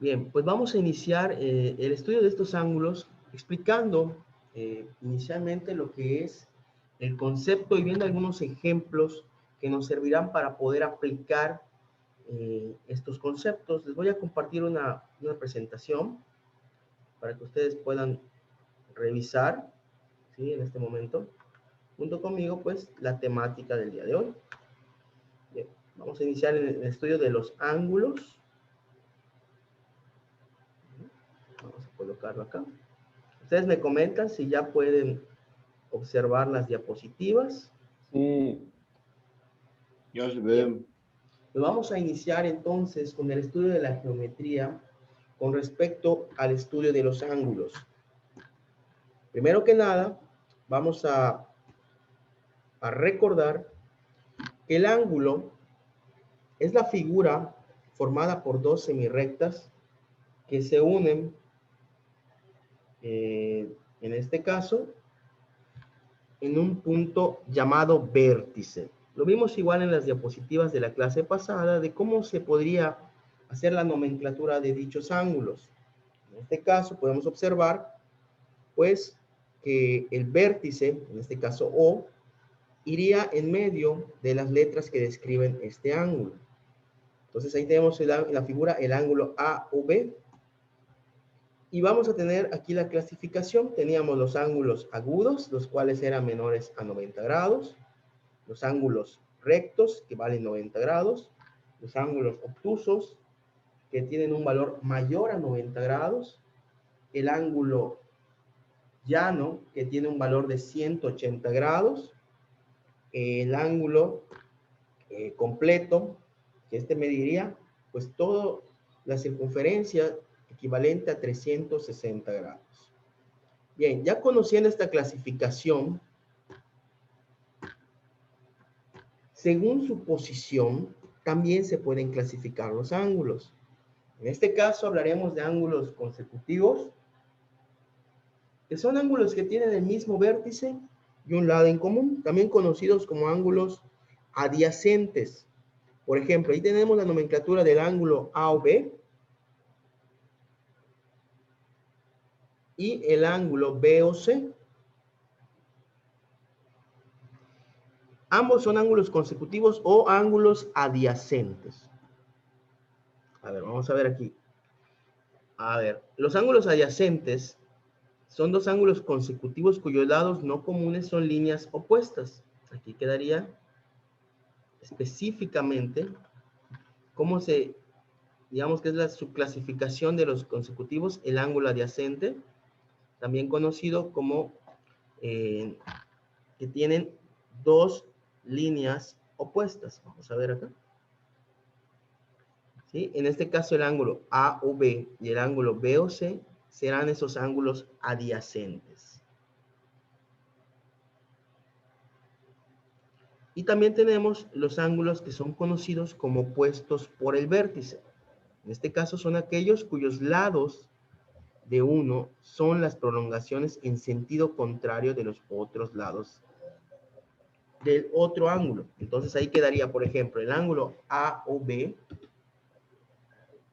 Bien, pues vamos a iniciar el estudio de estos ángulos explicando inicialmente lo que es el concepto y viendo algunos ejemplos que nos servirán para poder aplicar estos conceptos. Les voy a compartir una presentación para que ustedes puedan revisar, ¿sí? En este momento, junto conmigo, pues, la temática del día de hoy. Bien, vamos a iniciar el estudio de los ángulos. Vamos a colocarlo acá. Ustedes me comentan si ya pueden observar las diapositivas. Sí. Ya se ve. Bien. Pues vamos a iniciar entonces con el estudio de la geometría con respecto al estudio de los ángulos. Primero que nada, vamos a recordar que el ángulo es la figura formada por dos semirrectas que se unen, en este caso, en un punto llamado vértice. Lo vimos igual en las diapositivas de la clase pasada de cómo se podría hacer la nomenclatura de dichos ángulos. En este caso podemos observar, pues, que el vértice, en este caso O, iría en medio de las letras que describen este ángulo. Entonces ahí tenemos en la figura el ángulo AOB. Y vamos a tener aquí la clasificación. Teníamos los ángulos agudos, los cuales eran menores a 90 grados. Los ángulos rectos, que valen 90 grados. Los ángulos obtusos, que tienen un valor mayor a 90 grados. El ángulo llano, que tiene un valor de 180 grados. El ángulo completo, que este mediría, pues, toda la circunferencia equivalente a 360 grados. Bien, ya conociendo esta clasificación, según su posición, también se pueden clasificar los ángulos. En este caso hablaremos de ángulos consecutivos, que son ángulos que tienen el mismo vértice y un lado en común, también conocidos como ángulos adyacentes. Por ejemplo, ahí tenemos la nomenclatura del ángulo AOB y el ángulo BOC. Ambos son ángulos consecutivos o ángulos adyacentes. A ver, vamos a ver aquí. A ver, los ángulos adyacentes son dos ángulos consecutivos cuyos lados no comunes son líneas opuestas. Aquí quedaría específicamente cómo se, digamos que es la subclasificación de los consecutivos, el ángulo adyacente, también conocido como que tienen dos líneas opuestas. Vamos a ver acá. ¿Sí? En este caso el ángulo AOB y el ángulo BOC serán esos ángulos adyacentes. Y también tenemos los ángulos que son conocidos como opuestos por el vértice. En este caso son aquellos cuyos lados de uno son las prolongaciones en sentido contrario de los otros lados del otro ángulo. Entonces ahí quedaría, por ejemplo, el ángulo AOB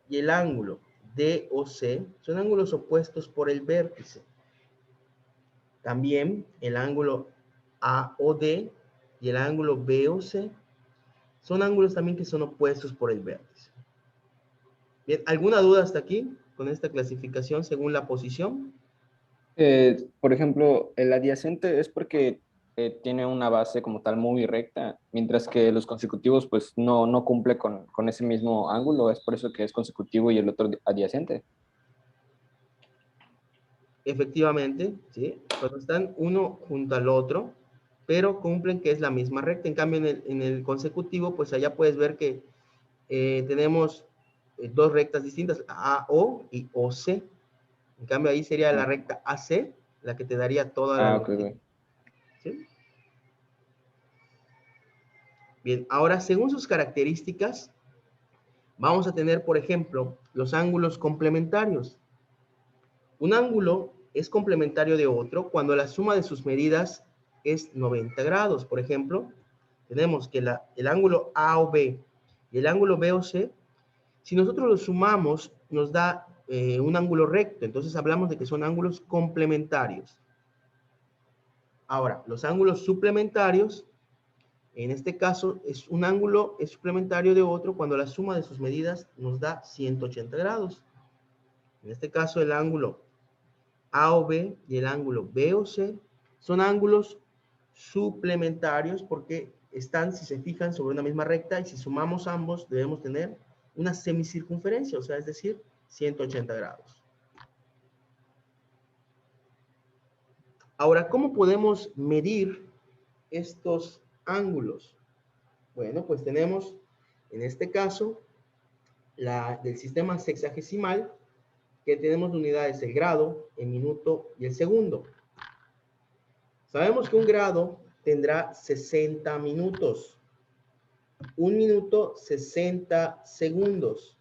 y el ángulo DOC son ángulos opuestos por el vértice. También el ángulo AOD y el ángulo BOC son ángulos también que son opuestos por el vértice. Bien, ¿alguna duda hasta aquí con esta clasificación según la posición? Por ejemplo, el adyacente es porque tiene una base como tal muy recta, mientras que los consecutivos pues no cumple con ese mismo ángulo, es por eso que es consecutivo y el otro adyacente. Efectivamente, ¿sí? Cuando están uno junto al otro, pero cumplen que es la misma recta. En cambio, en el consecutivo, pues allá puedes ver que tenemos dos rectas distintas, AO y OC. En cambio, ahí sería la recta AC, la que te daría toda la longitud. Okay. ¿Sí? Bien, ahora, según sus características, vamos a tener, por ejemplo, los ángulos complementarios. Un ángulo es complementario de otro cuando la suma de sus medidas es 90 grados. Por ejemplo, tenemos que el ángulo AOB y el ángulo BOC Si nosotros los sumamos, nos da un ángulo recto. Entonces hablamos de que son ángulos complementarios. Ahora, los ángulos suplementarios, en este caso, es un ángulo es suplementario de otro cuando la suma de sus medidas nos da 180 grados. En este caso, el ángulo A o B y el ángulo B o C son ángulos suplementarios porque están, si se fijan, sobre una misma recta, y si sumamos ambos debemos tener una semicircunferencia, o sea, es decir, 180 grados. Ahora, ¿cómo podemos medir estos ángulos? Bueno, pues tenemos, en este caso, del sistema sexagesimal, que tenemos de unidades el grado, el minuto y el segundo. Sabemos que un grado tendrá 60 minutos. Un minuto, 60 segundos.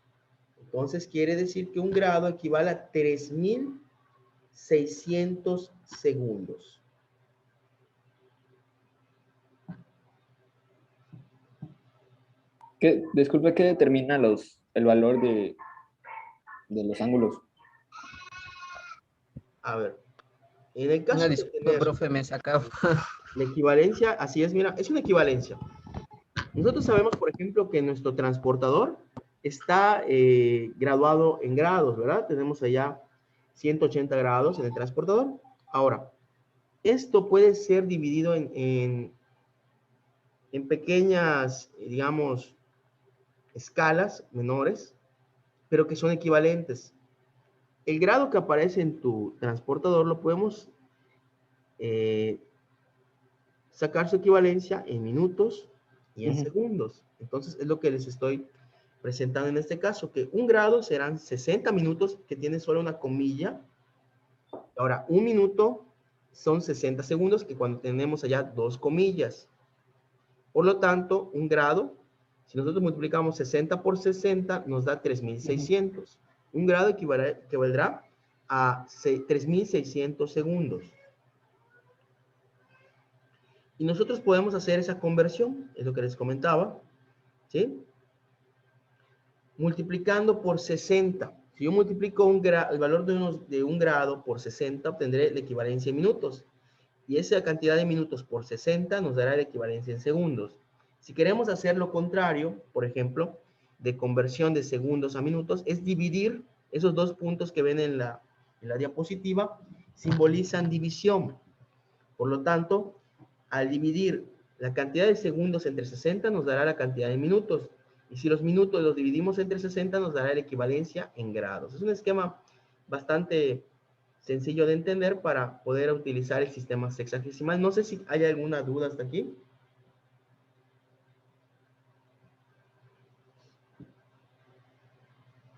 Entonces quiere decir que un grado equivale a 3.600 segundos. Disculpe, ¿qué determina el valor de los ángulos? A ver, en el caso Una de disculpa, tener profe, me sacaba. la equivalencia, así es, mira, es una equivalencia. Nosotros sabemos, por ejemplo, que nuestro transportador está graduado en grados, ¿verdad? Tenemos allá 180 grados en el transportador. Ahora, esto puede ser dividido en pequeñas, digamos, escalas menores, pero que son equivalentes. El grado que aparece en tu transportador lo podemos sacar su equivalencia en minutos y en segundos. Entonces, es lo que les estoy presentando en este caso, que un grado serán 60 minutos, que tiene solo una comilla. Ahora, un minuto son 60 segundos, que cuando tenemos allá dos comillas. Por lo tanto, un grado, si nosotros multiplicamos 60 por 60, nos da 3.600. Un grado equivaldrá a 3.600 segundos. Y nosotros podemos hacer esa conversión, es lo que les comentaba, ¿sí? Multiplicando por 60. Si yo multiplico el valor de un grado por 60, obtendré la equivalencia en minutos. Y esa cantidad de minutos por 60 nos dará la equivalencia en segundos. Si queremos hacer lo contrario, por ejemplo, de conversión de segundos a minutos, es dividir esos dos puntos que ven en la diapositiva, simbolizan división. Por lo tanto, al dividir la cantidad de segundos entre 60 nos dará la cantidad de minutos. Y si los minutos los dividimos entre 60 nos dará la equivalencia en grados. Es un esquema bastante sencillo de entender para poder utilizar el sistema sexagesimal. No sé si hay alguna duda hasta aquí.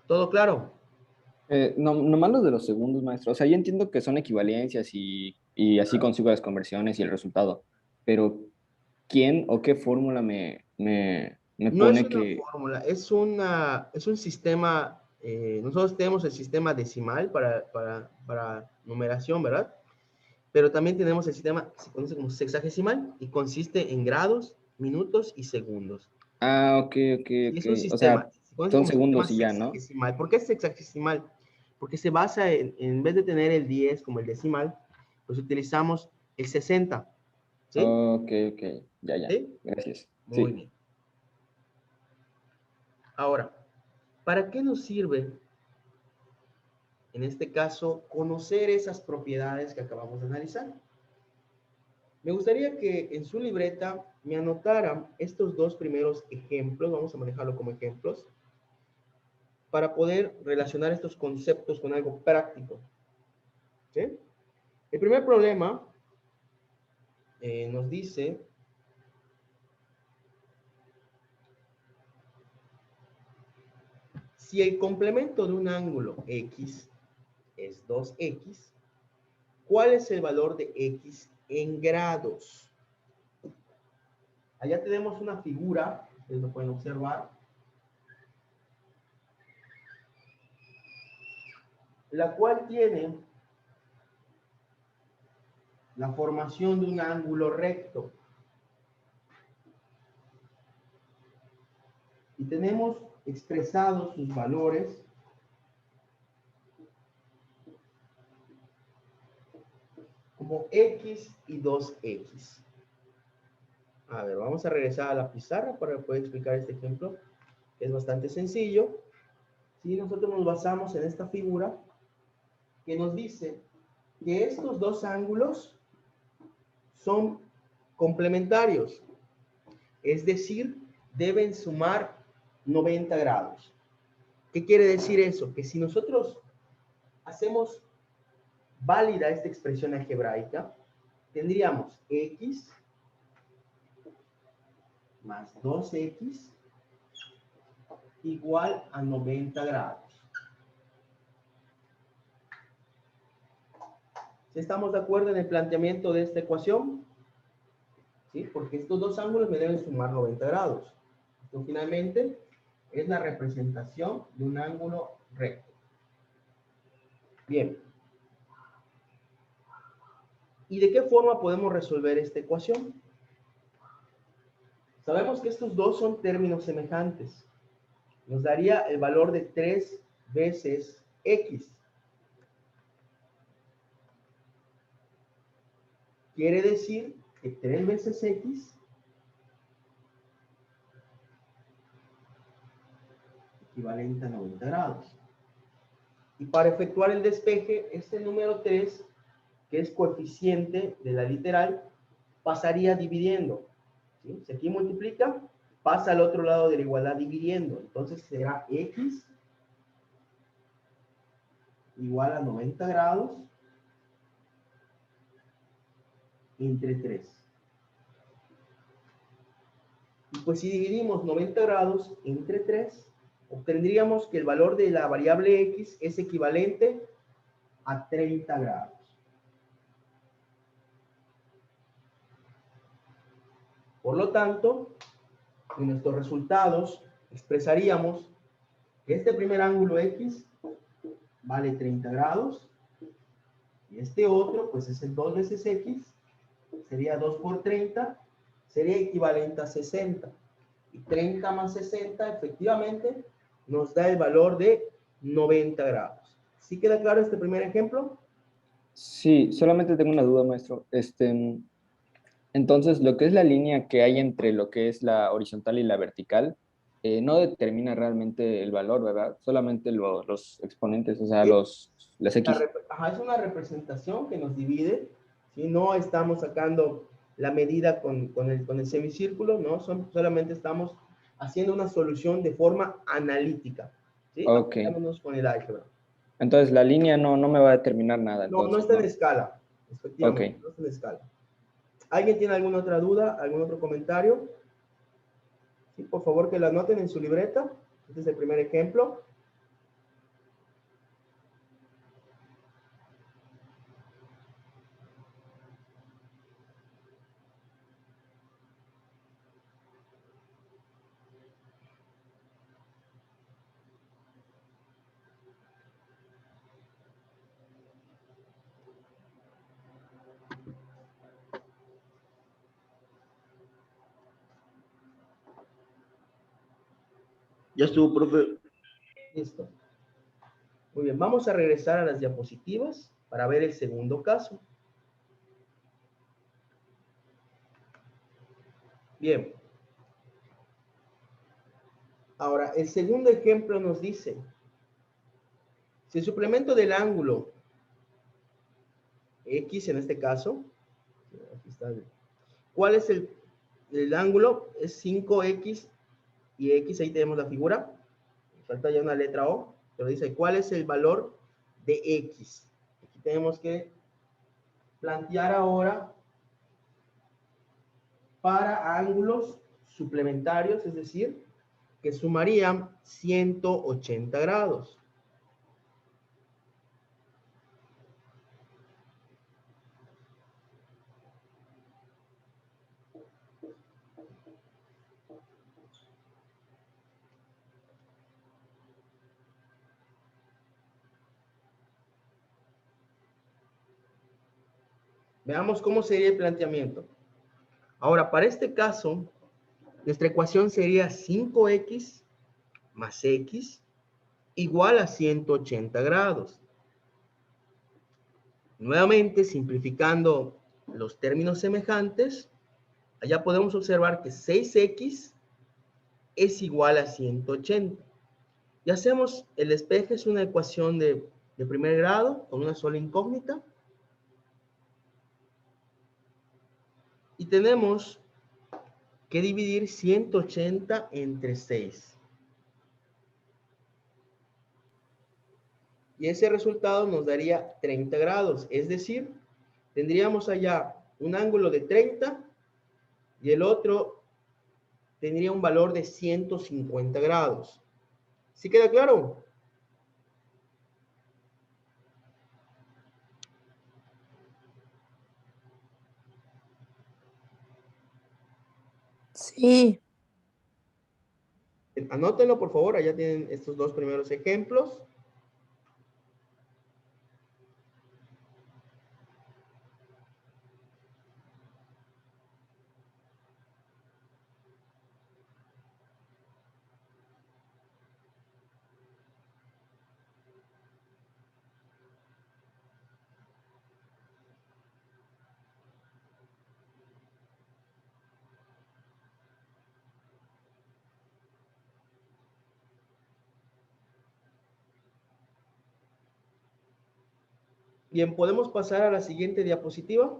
¿Todo claro? No, nomás los de los segundos, maestro. O sea, yo entiendo que son equivalencias y así consigo las conversiones y el resultado. Pero, ¿quién o qué fórmula me No es pone una que... fórmula, es un sistema, nosotros tenemos el sistema decimal para numeración, ¿verdad? Pero también tenemos el sistema, se conoce como sexagesimal, y consiste en grados, minutos y segundos. Ah, ok, ok, Y ok. es un O sistema, sea, se conoce son como sistema segundos y ya, ¿no? sexagesimal. ¿Por qué es sexagesimal? Porque se basa en vez de tener el 10 como el decimal, pues utilizamos el 60. ¿Sí? Ok, ok. Ya, ya. ¿Sí? Gracias. Muy Sí. bien. Ahora, ¿para qué nos sirve, en este caso, conocer esas propiedades que acabamos de analizar? Me gustaría que en su libreta me anotaran estos dos primeros ejemplos, vamos a manejarlo como ejemplos, para poder relacionar estos conceptos con algo práctico. ¿Sí? El primer problema nos dice, si el complemento de un ángulo X es 2X, ¿cuál es el valor de X en grados? Allá tenemos una figura, ustedes lo pueden observar, la cual tiene la formación de un ángulo recto. Y tenemos expresados sus valores como x y 2x. A ver, vamos a regresar a la pizarra para poder explicar este ejemplo, que es bastante sencillo. Si nosotros nos basamos en esta figura, que nos dice que estos dos ángulos son complementarios, es decir, deben sumar 90 grados. ¿Qué quiere decir eso? Que si nosotros hacemos válida esta expresión algebraica, tendríamos x más 2x igual a 90 grados. ¿Sí estamos de acuerdo en el planteamiento de esta ecuación? ¿Sí? Porque estos dos ángulos me deben sumar 90 grados. Esto finalmente es la representación de un ángulo recto. Bien. ¿Y de qué forma podemos resolver esta ecuación? Sabemos que estos dos son términos semejantes. Nos daría el valor de 3 veces x. Quiere decir que 3 veces x equivalente a 90 grados. Y para efectuar el despeje, este número 3, que es coeficiente de la literal, pasaría dividiendo. ¿Sí? Si aquí multiplica, pasa al otro lado de la igualdad dividiendo. Entonces será x igual a 90 grados entre 3. Y pues si dividimos 90 grados entre 3, obtendríamos que el valor de la variable x es equivalente a 30 grados. Por lo tanto, en nuestros resultados expresaríamos que este primer ángulo x vale 30 grados y este otro pues es el 2 veces x, sería 2 por 30, sería equivalente a 60. Y 30 más 60 efectivamente nos da el valor de 90 grados. ¿Sí queda claro este primer ejemplo? Sí, solamente tengo una duda, maestro. Entonces, lo que es la línea que hay entre lo que es la horizontal y la vertical, no determina realmente el valor, ¿verdad? Solamente los exponentes, o sea, las X. Es una representación que nos divide. ¿Sí? No estamos sacando la medida con el semicírculo, ¿no? Solamente estamos haciendo una solución de forma analítica. ¿Sí? Ok. Apoyándonos con el álgebra. Entonces, la línea no me va a determinar nada. No, no Entonces, está en escala. Efectivamente, ok. no está en escala. ¿Alguien tiene alguna otra duda? ¿Algún otro comentario? Sí, por favor que lo anoten en su libreta. Este es el primer ejemplo. Ya estuvo, profe. Listo. Muy bien, vamos a regresar a las diapositivas para ver el segundo caso. Bien. Ahora, el segundo ejemplo nos dice, si el suplemento del ángulo X en este caso, aquí está, ¿cuál es el ángulo? Es 5X y X, ahí tenemos la figura, falta ya una letra O, pero dice, ¿cuál es el valor de X? Aquí tenemos que plantear ahora para ángulos suplementarios, es decir, que sumarían 180 grados. Veamos cómo sería el planteamiento. Ahora, para este caso, nuestra ecuación sería 5x más X igual a 180 grados. Nuevamente, simplificando los términos semejantes, allá podemos observar que 6X es igual a 180. Y hacemos, el despeje es una ecuación de primer grado con una sola incógnita. Y tenemos que dividir 180 entre 6. Y ese resultado nos daría 30 grados. Es decir, tendríamos allá un ángulo de 30 y el otro tendría un valor de 150 grados. ¿Sí queda claro? Sí. Anótenlo, por favor. Allá tienen estos dos primeros ejemplos. Bien, ¿podemos pasar a la siguiente diapositiva?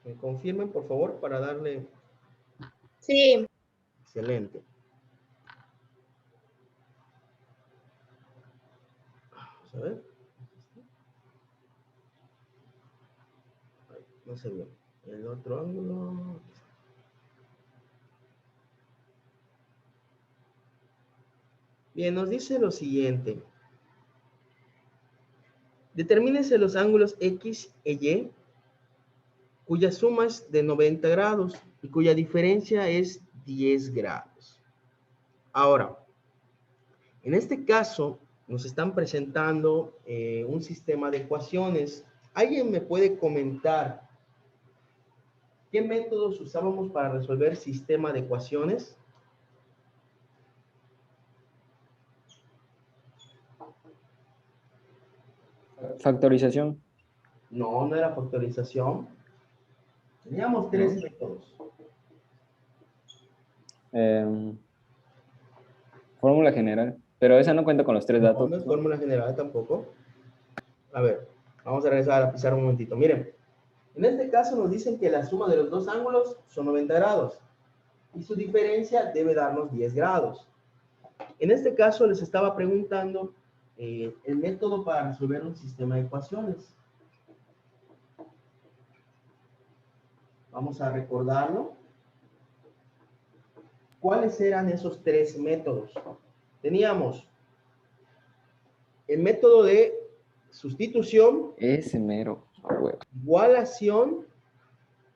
Me confirmen, por favor, para darle... Sí. Excelente. Vamos a ver. Ay, no se vio. El otro ángulo... Bien, nos dice lo siguiente. Determínense los ángulos X e Y, cuya suma es de 90 grados y cuya diferencia es 10 grados. Ahora, en este caso, nos están presentando un sistema de ecuaciones. ¿Alguien me puede comentar qué métodos usábamos para resolver sistema de ecuaciones? Factorización. No, no era factorización. Teníamos tres métodos. Fórmula general. Pero esa no cuenta con los tres datos. No es fórmula general tampoco. A ver, vamos a regresar a la pizarra un momentito. Miren, en este caso nos dicen que la suma de los dos ángulos son 90 grados y su diferencia debe darnos 10 grados. En este caso les estaba preguntando el método para resolver un sistema de ecuaciones. Vamos a recordarlo. ¿Cuáles eran esos tres métodos? Teníamos el método de sustitución, Ese mero. igualación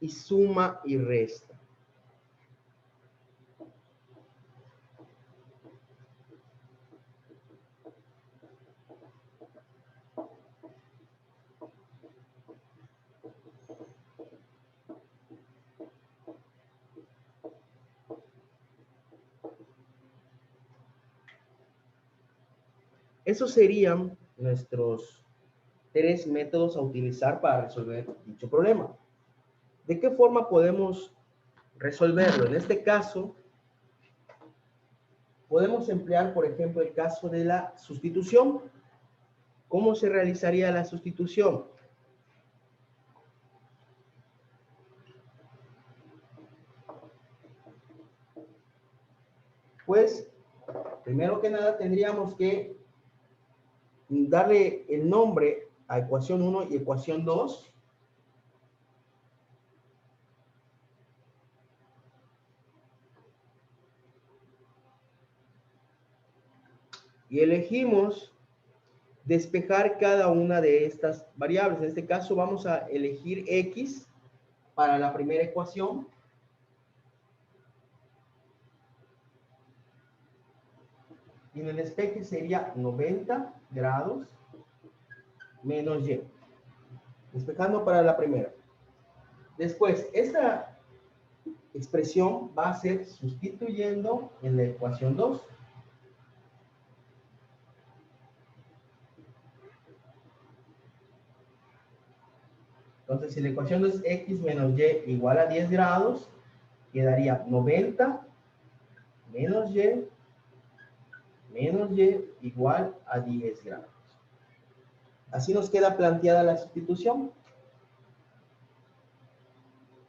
y suma y resta. Esos serían nuestros tres métodos a utilizar para resolver dicho problema. ¿De qué forma podemos resolverlo? En este caso, podemos emplear, por ejemplo, el caso de la sustitución. ¿Cómo se realizaría la sustitución? Pues, primero que nada, tendríamos que darle el nombre a ecuación 1 y ecuación 2. Y elegimos despejar cada una de estas variables. En este caso vamos a elegir X para la primera ecuación. Y en el despeje sería 90 grados menos Y. Despejando para la primera. Después, esta expresión va a ser sustituyendo en la ecuación 2. Entonces, si la ecuación es x menos y igual a 10 grados, quedaría 90 menos y igual a 10 grados. Así nos queda planteada la sustitución.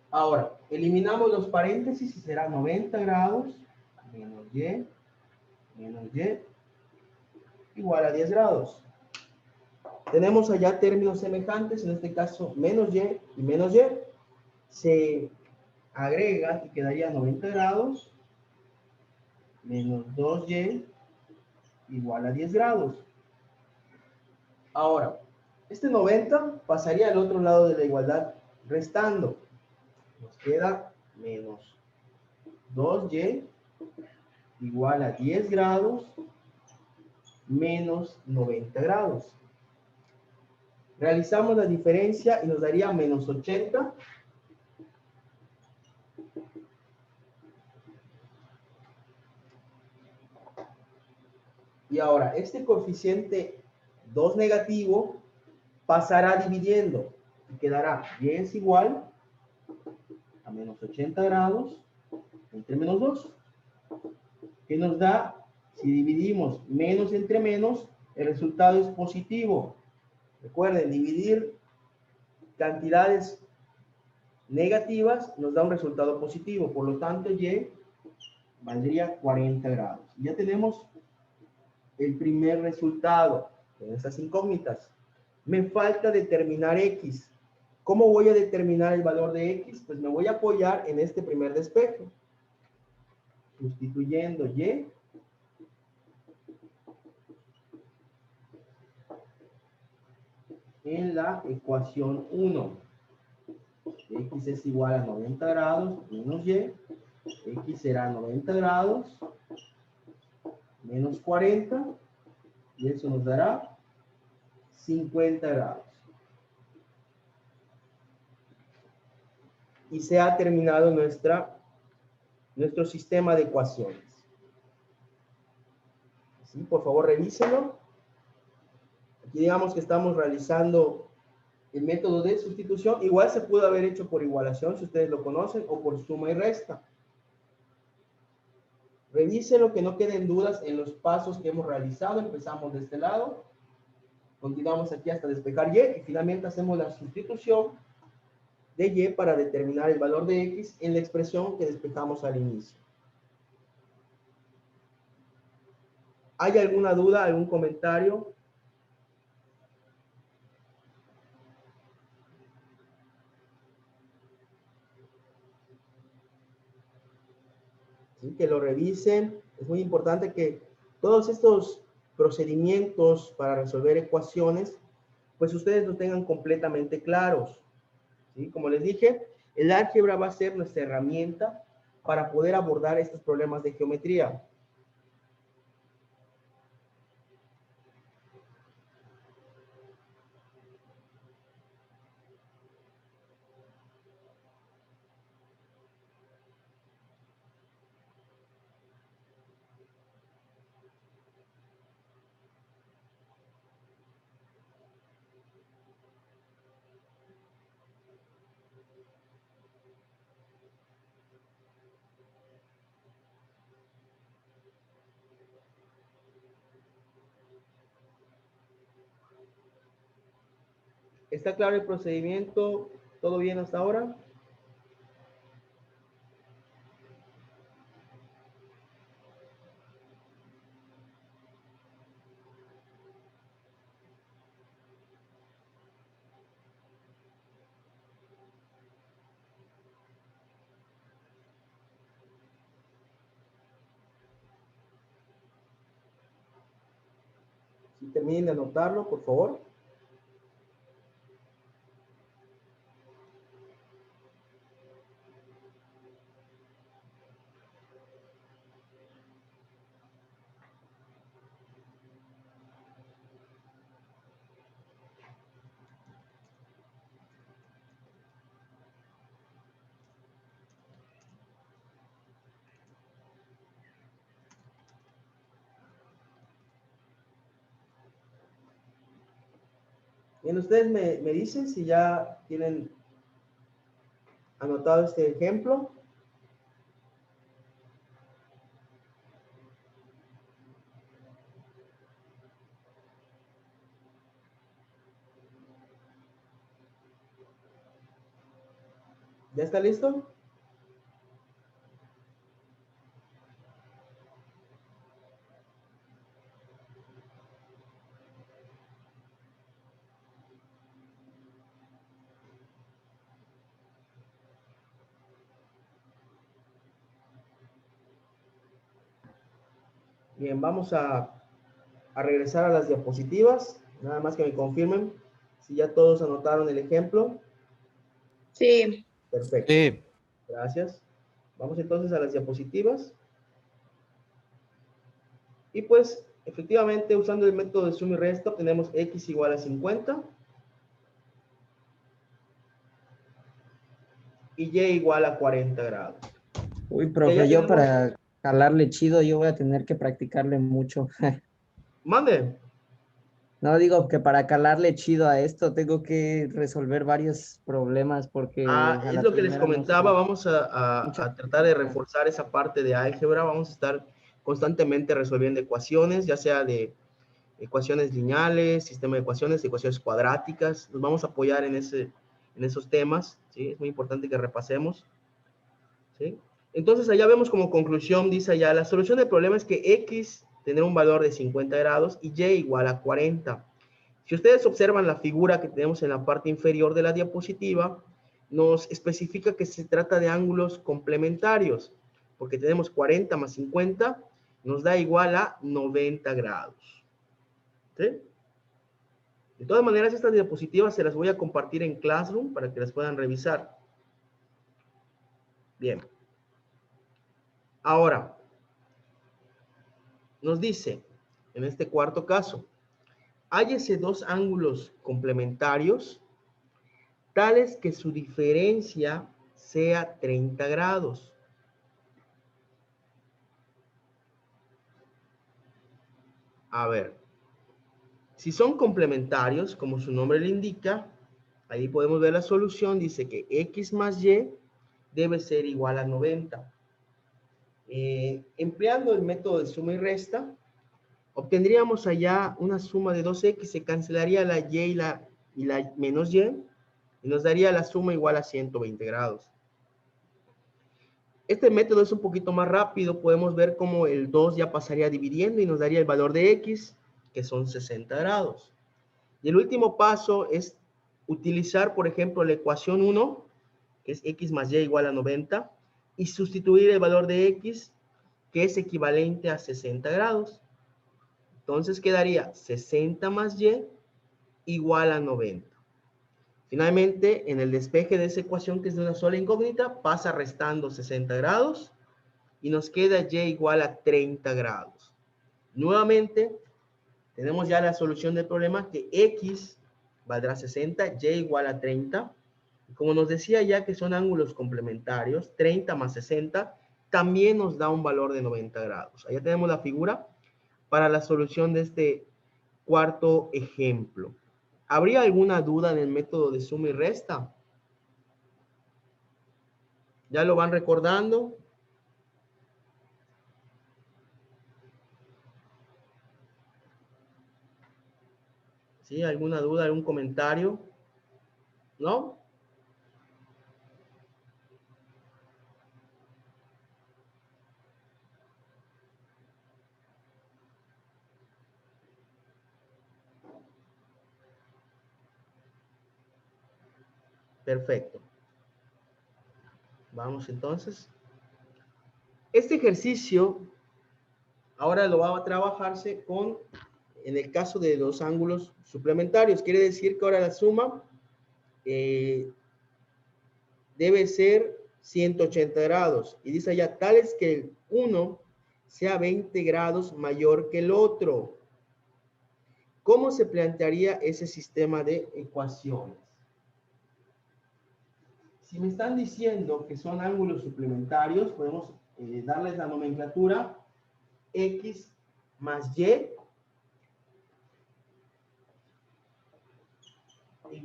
Ahora, eliminamos los paréntesis y será 90 grados menos y igual a 10 grados. Tenemos allá términos semejantes, en este caso menos y menos y. Se agregan y quedaría 90 grados menos 2y igual a 10 grados. Ahora, este 90 pasaría al otro lado de la igualdad restando. Nos queda menos 2y igual a 10 grados menos 90 grados. Realizamos la diferencia y nos daría menos 80 y ahora este coeficiente 2 negativo pasará dividiendo y quedará y es igual a menos 80 grados entre menos 2, que nos da, si dividimos menos entre menos, el resultado es positivo. Recuerden, dividir cantidades negativas nos da un resultado positivo, por lo tanto y valdría 40 grados. Ya tenemos el primer resultado en estas incógnitas. Me falta determinar x. ¿Cómo voy a determinar el valor de x? Pues me voy a apoyar en este primer despeje, sustituyendo y en la ecuación 1. X es igual a 90 grados menos y. X será 90 grados menos 40 y eso nos dará 50 grados. Y se ha terminado nuestro sistema de ecuaciones. ¿Sí? Por favor, revísenlo. Aquí digamos que estamos realizando el método de sustitución. Igual se pudo haber hecho por igualación, si ustedes lo conocen, o por suma y resta. Revísenlo, que no queden dudas en los pasos que hemos realizado. Empezamos de este lado. Continuamos aquí hasta despejar y finalmente hacemos la sustitución de y para determinar el valor de x en la expresión que despejamos al inicio. ¿Hay alguna duda, algún comentario? ¿Sí? Que lo revisen. Es muy importante que todos estos procedimientos para resolver ecuaciones, pues ustedes lo tengan completamente claros. ¿Sí? Como les dije, el álgebra va a ser nuestra herramienta para poder abordar estos problemas de geometría. ¿Está claro el procedimiento? ¿Todo bien hasta ahora? Si terminen de anotarlo, por favor. Bien, ustedes me dicen si ya tienen anotado este ejemplo. ¿Ya está listo? Bien, vamos a regresar a las diapositivas. Nada más que me confirmen si ya todos anotaron el ejemplo. Sí. Perfecto. Sí. Gracias. Vamos entonces a las diapositivas. Y pues, efectivamente, usando el método de suma y resta, obtenemos x igual a 50 y y igual a 40 grados. Uy, Ya profe, yo tenemos- para calarle chido, yo voy a tener que practicarle mucho. Mande. No, digo que para calarle chido a esto tengo que resolver varios problemas porque a Es la lo que les primera no comentaba, sé. vamos Mucha a tratar de práctica. reforzar esa parte de álgebra, vamos a estar constantemente resolviendo ecuaciones, ya sea de ecuaciones lineales, sistema de ecuaciones cuadráticas, nos vamos a apoyar en esos temas, ¿sí? Es muy importante que repasemos, ¿sí? Entonces allá vemos como conclusión, dice allá, la solución del problema es que x tendrá un valor de 50 grados y y igual a 40. Si ustedes observan la figura que tenemos en la parte inferior de la diapositiva, nos especifica que se trata de ángulos complementarios, porque tenemos 40 más 50, nos da igual a 90 grados. ¿Sí? De todas maneras, estas diapositivas se las voy a compartir en Classroom para que las puedan revisar. Bien. Ahora, nos dice, en este cuarto caso, hállese dos ángulos complementarios tales que su diferencia sea 30 grados. A ver, si son complementarios, como su nombre le indica, ahí podemos ver la solución, dice que x más y debe ser igual a 90. Empleando el método de suma y resta, obtendríamos allá una suma de 2x, se cancelaría la y y la menos y nos daría la suma igual a 120 grados. Este método es un poquito más rápido, podemos ver cómo el 2 ya pasaría dividiendo y nos daría el valor de x, que son 60 grados. Y el último paso es utilizar, por ejemplo, la ecuación 1, que es x más y igual a 90, y sustituir el valor de x, que es equivalente a 60 grados. Entonces quedaría 60 más y igual a 90. Finalmente, en el despeje de esa ecuación, que es de una sola incógnita, pasa restando 60 grados y nos queda y igual a 30 grados. Nuevamente, tenemos ya la solución del problema, que x valdrá 60, y igual a 30. Y como nos decía ya que son ángulos complementarios, 30 más 60 también nos da un valor de 90 grados. Allá tenemos la figura para la solución de este cuarto ejemplo. ¿Habría alguna duda en el método de suma y resta? ¿Ya lo van recordando? ¿Sí? ¿Alguna duda, algún comentario? ¿No? Perfecto. Vamos entonces. Este ejercicio ahora lo va a trabajarse con, en el caso de los ángulos suplementarios. Quiere decir que ahora la suma debe ser 180 grados. Y dice allá, tal es que el uno sea 20 grados mayor que el otro. ¿Cómo se plantearía ese sistema de ecuaciones? Si me están diciendo que son ángulos suplementarios, podemos darles la nomenclatura x más y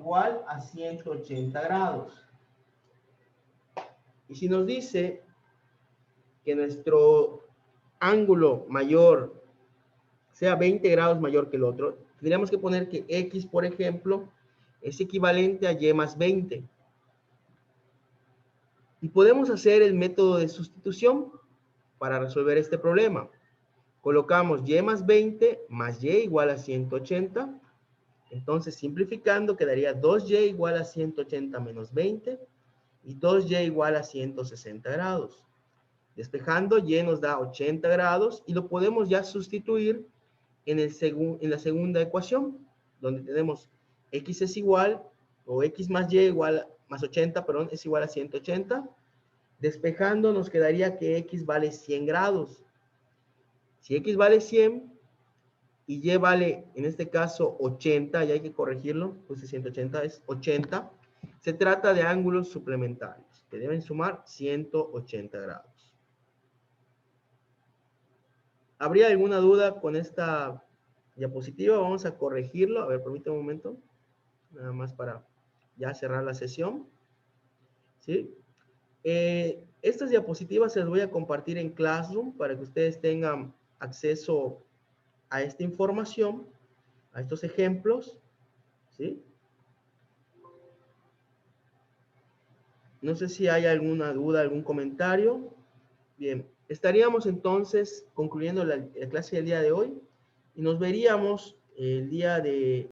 igual a 180 grados. Y si nos dice que nuestro ángulo mayor sea 20 grados mayor que el otro, tendríamos que poner que X, por ejemplo, es equivalente a Y más 20. Y podemos hacer el método de sustitución para resolver este problema. Colocamos Y más 20 más Y igual a 180. Entonces, simplificando, quedaría 2Y igual a 180 menos 20 y 2Y igual a 160 grados. Despejando, Y nos da 80 grados y lo podemos ya sustituir en la segunda ecuación, donde tenemos X es igual, o X más Y igual, más 80, perdón, es igual a 180. Despejando nos quedaría que X vale 100 grados. Si X vale 100 y Y vale, en este caso, 80, ya hay que corregirlo, pues 180 es 80, se trata de ángulos suplementarios, que deben sumar 180 grados. ¿Habría alguna duda con esta diapositiva? Vamos a corregirlo. A ver, permítame un momento. Nada más para ya cerrar la sesión. ¿Sí? Estas diapositivas se las voy a compartir en Classroom para que ustedes tengan acceso a esta información, a estos ejemplos. ¿Sí? No sé si hay alguna duda, algún comentario. Bien, estaríamos entonces concluyendo la clase del día de hoy y nos veríamos el día de